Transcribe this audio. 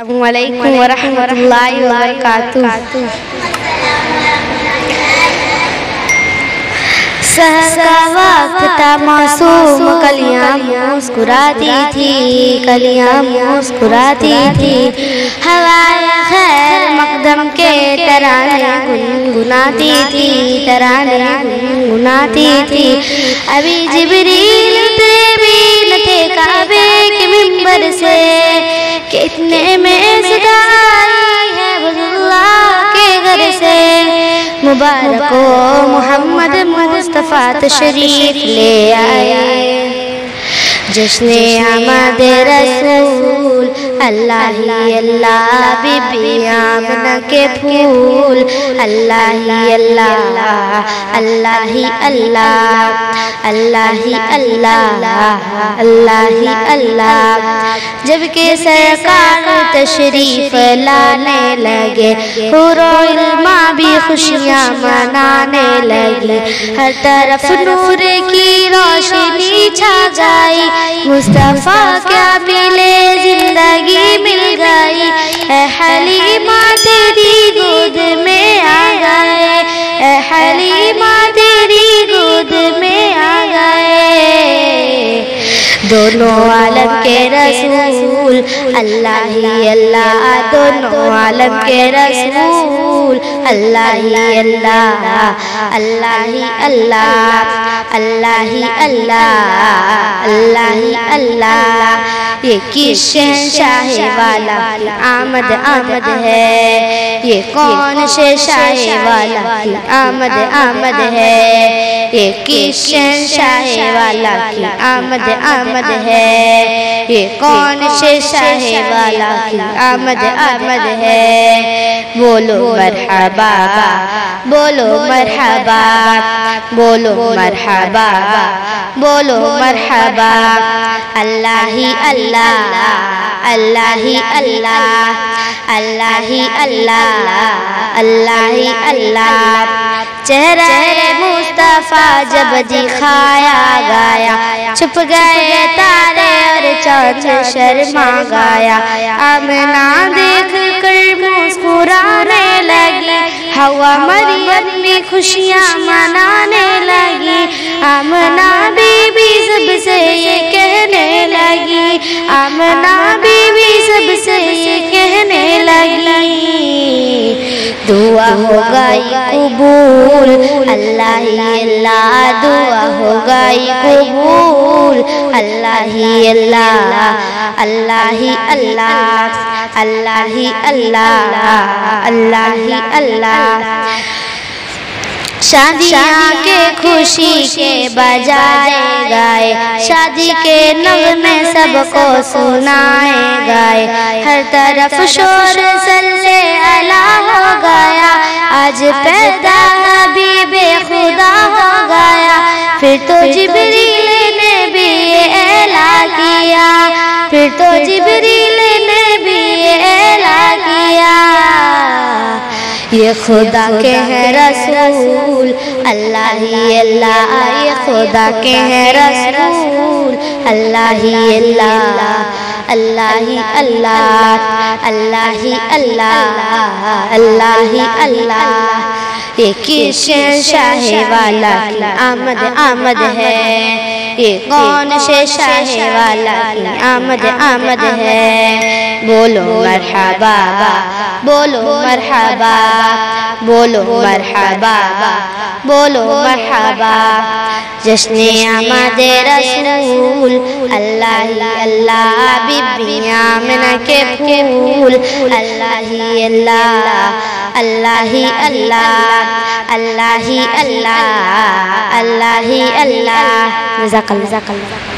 अस्सलामुअलैकुम वरहमतुल्लाहि वबरकातुहू। सहर का वक्त था, मासूम कलियां मुस्कुराती थी, कलियां मुस्कुराती थी। हवाए खैर मकदम के तराने गुनगुनाती थी, तराने गुनगुनाती थी। अभी जिब्रील उतरे भी न थे काबे के मिंबर से, कितने में सदा आई है अब्दुल्लाह के घर से। मुबारक हो मोहम्मद मुस्तफ़ा तशरीफ ले आए, जश्ने आमद रसूल अल्लाह ही अल्लाह, बीबी आमना के फूल अल्लाह ही अल्लाह, अल्लाह ही अल्लाह, अल्लाह ही अल्लाह, अल्लाह ही अल्लाह। जबकि सरकार तशरीफ लाने लगे, हुरो इल्मा भी खुशियाँ मनाने लगी। हर तरफ नूर की रोशनी छा गई, मुस्तफ़ा क्या मिले जिंदगी मिल गई। ए हलीमा तेरी गोद में आ गए, ए हलीमा तेरी गोद में आ गए। दोनों आलम के रसूल अल्लाह ही अल्लाह, दोनों आलम के रसूल अल्लाह ही अल्लाह, अल्लाह ही अल्लाह, अल्लाह ही अल्लाह, अल्लाह ही अल्लाह। ये किस शहंशाह वाला की आमद आमद है, ये कौन शहंशाह वाला की आमद आमद है। ये किस शहंशाह वाला की आमद आमद है, ये कौन शहंशाह वाला की आमद आमद है। बोलो मरहबा, बोलो मरहबा, बोलो मरहबा, बोलो मरहबा। अल्लाह ही अल्लाह, अल्लाह ही अल्लाह, अल्लाह ही अल्लाह, अल्लाह ही अल्लाह। चेहरा मुस्तफ़ा जब दिखाया गया, छुप गए तारे और चाँद शर्मा गया। आमना देख कर मुस्कुराने लगी, हवा मरियम भी खुशियाँ मनाने लगी। आमना बीबी सबसे ये कहने लगी, आमना बीबी सबसे ये कहने लगी। दुआ हो गई कबूल अल्लाह ही अल्लाह, दुआ हो गई कबूल अल्लाह ही अल्लाह, अल्लाह ही अल्लाह, अल्लाह ही अल्लाह, अल्लाह ही अल्लाह। शादियाँ के खुशी के बजाए गाए, शादी के नग़मे सबको सुनाए गाए। हर तरफ शोर सल्ले अला हो गया, आज पैदा हबीबे खुदा हो गया। फिर तो जिब्रील ने भी ये ऐला किया, फिर तो जिब्रील ने भी ये ऐला किया। ये खुदा के हैं रसूल अल्लाह ही अल्लाह, ये खुदा के हैं रसूल अल्लाह ही अल्लाह, अल्लाह ही अल्लाह, अल्लाह ही अल्लाह, अल्लाह ही अल्लाह। ये किस शहंशाह वाला की आमद आमद है, ये कौन शहंशाह वाला की आमद आमद है। बोलो मरहबा, बोलो मरहबा, बोलो मरहबा, बोलो मरहबा। जश्ने आमद रसूल अल्लाह ही अल्लाह, बीबी आमना के फूल अल्लाह ही अल्लाह, अल्लाह ही अल्लाह, अल्लाह ही अल्लाह, अल्लाह ही अल्लाह। जज़ाकल्लाह।